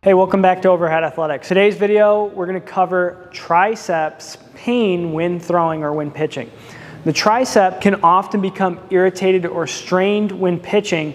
Hey, welcome back to Overhead Athletics. Today's video, we're going to cover triceps pain when throwing or when pitching. The tricep can often become irritated or strained when pitching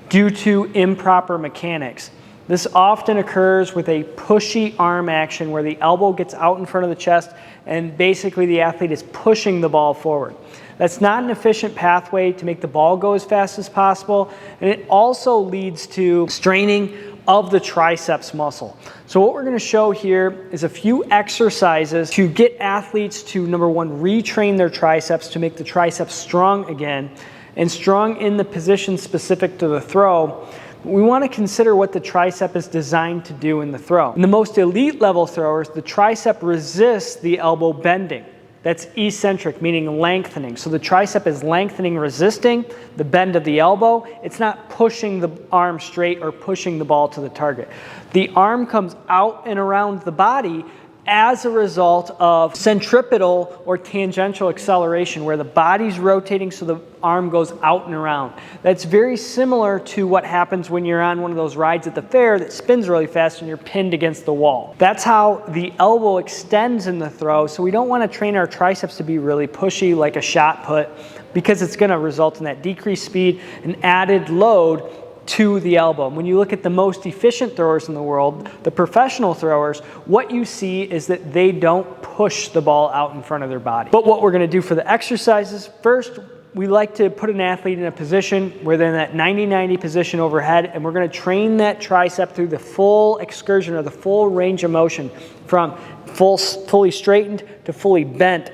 due to improper mechanics. This often occurs with a pushy arm action where the elbow gets out in front of the chest and basically the athlete is pushing the ball forward. That's not an efficient pathway to make the ball go as fast as possible, and it also leads to straining of the triceps muscle. So what we're going to show here is a few exercises to get athletes to, number one, retrain their triceps to make the triceps strong again, and strong in the position specific to the throw. We want to consider what the tricep is designed to do in the throw. In the most elite level throwers, the tricep resists the elbow bending. That's eccentric, meaning lengthening. So the tricep is lengthening, resisting the bend of the elbow. It's not pushing the arm straight or pushing the ball to the target. The arm comes out and around the body as a result of centripetal or tangential acceleration, where the body's rotating so the arm goes out and around. That's very similar to what happens when you're on one of those rides at the fair that spins really fast and you're pinned against the wall. That's how the elbow extends in the throw, so we don't want to train our triceps to be really pushy like a shot put, because it's going to result in that decreased speed and added load to the elbow. When you look at the most efficient throwers in the world, the professional throwers, what you see is that they don't push the ball out in front of their body. But what we're going to do for the exercises, first, we like to put an athlete in a position where they're in that 90-90 position overhead, and we're going to train that tricep through the full excursion or the full range of motion from fully straightened to fully bent.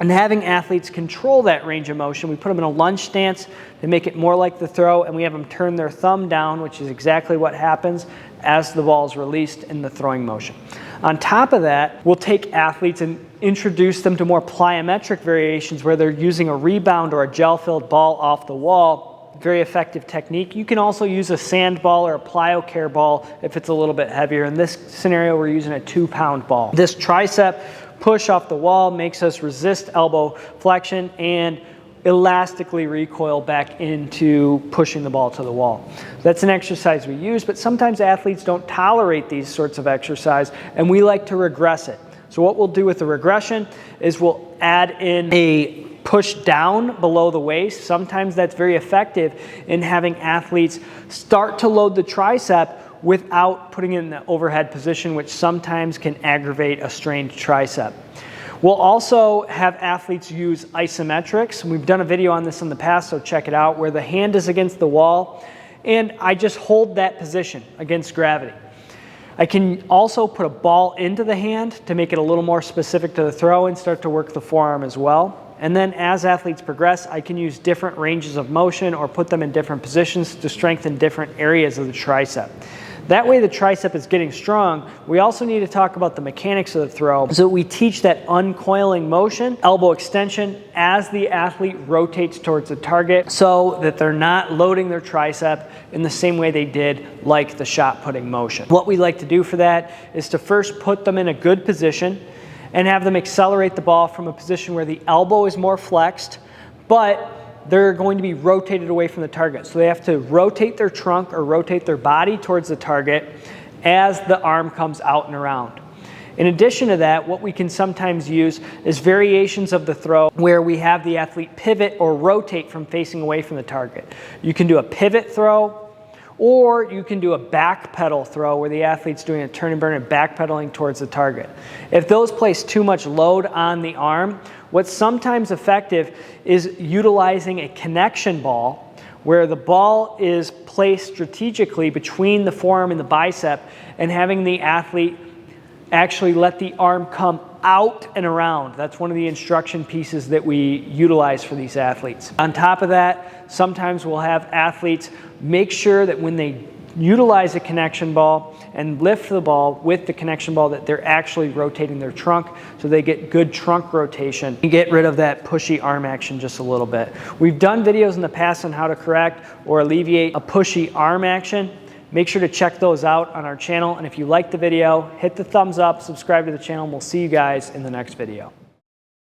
And having athletes control that range of motion, we put them in a lunge stance to make it more like the throw, and we have them turn their thumb down, which is exactly what happens as the ball is released in the throwing motion. On top of that, we'll take athletes and introduce them to more plyometric variations where they're using a rebound or a gel-filled ball off the wall. Very effective technique. You can also use a sand ball or a plyo-care ball if it's a little bit heavier. In this scenario, we're using a 2-pound ball. This tricep push off the wall makes us resist elbow flexion and elastically recoil back into pushing the ball to the wall. That's an exercise we use, but sometimes athletes don't tolerate these sorts of exercise, and we like to regress it. So what we'll do with the regression is we'll add in a push down below the waist. Sometimes that's very effective in having athletes start to load the tricep without putting it in the overhead position, which sometimes can aggravate a strained tricep. We'll also have athletes use isometrics. We've done a video on this in the past, so check it out, where the hand is against the wall and I just hold that position against gravity. I can also put a ball into the hand to make it a little more specific to the throw and start to work the forearm as well. And then as athletes progress, I can use different ranges of motion or put them in different positions to strengthen different areas of the tricep. That way the tricep is getting strong. We also need to talk about the mechanics of the throw. So we teach that uncoiling motion, elbow extension, as the athlete rotates towards the target so that they're not loading their tricep in the same way they did like the shot putting motion. What we like to do for that is to first put them in a good position and have them accelerate the ball from a position where the elbow is more flexed, but they're going to be rotated away from the target. So they have to rotate their trunk or rotate their body towards the target as the arm comes out and around. In addition to that, what we can sometimes use is variations of the throw where we have the athlete pivot or rotate from facing away from the target. You can do a pivot throw, or you can do a back pedal throw where the athlete's doing a turn and burn and backpedaling towards the target. If those place too much load on the arm, what's sometimes effective is utilizing a connection ball where the ball is placed strategically between the forearm and the bicep and having the athlete actually let the arm come out and around. That's one of the instruction pieces that we utilize for these athletes. On top of that, sometimes we'll have athletes make sure that when they utilize a connection ball and lift the ball with the connection ball that they're actually rotating their trunk so they get good trunk rotation and get rid of that pushy arm action just a little bit. We've done videos in the past on how to correct or alleviate a pushy arm action. Make sure to check those out on our channel, and if you like the video, hit the thumbs up, subscribe to the channel, and we'll see you guys in the next video.